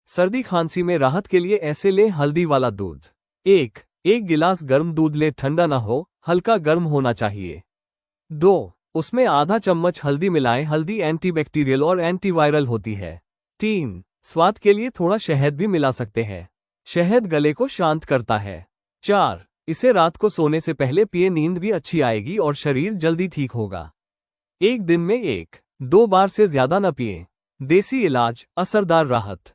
सर्दी खांसी में राहत के लिए ऐसे लें हल्दी वाला दूध। 1 गिलास गर्म दूध लें, ठंडा ना हो, हल्का गर्म होना चाहिए। 2 उसमें आधा चम्मच हल्दी मिलाएं। हल्दी एंटीबैक्टीरियल और एंटीवायरल होती है। 3 स्वाद के लिए थोड़ा शहद भी मिला सकते हैं। शहद गले को शांत करता है। 4 इसे रात को सोने से पहले पिए, नींद भी अच्छी आएगी और शरीर जल्दी ठीक होगा। एक दिन में 1-2 बार से ज्यादा न पिएं। देसी इलाज, असरदार राहत।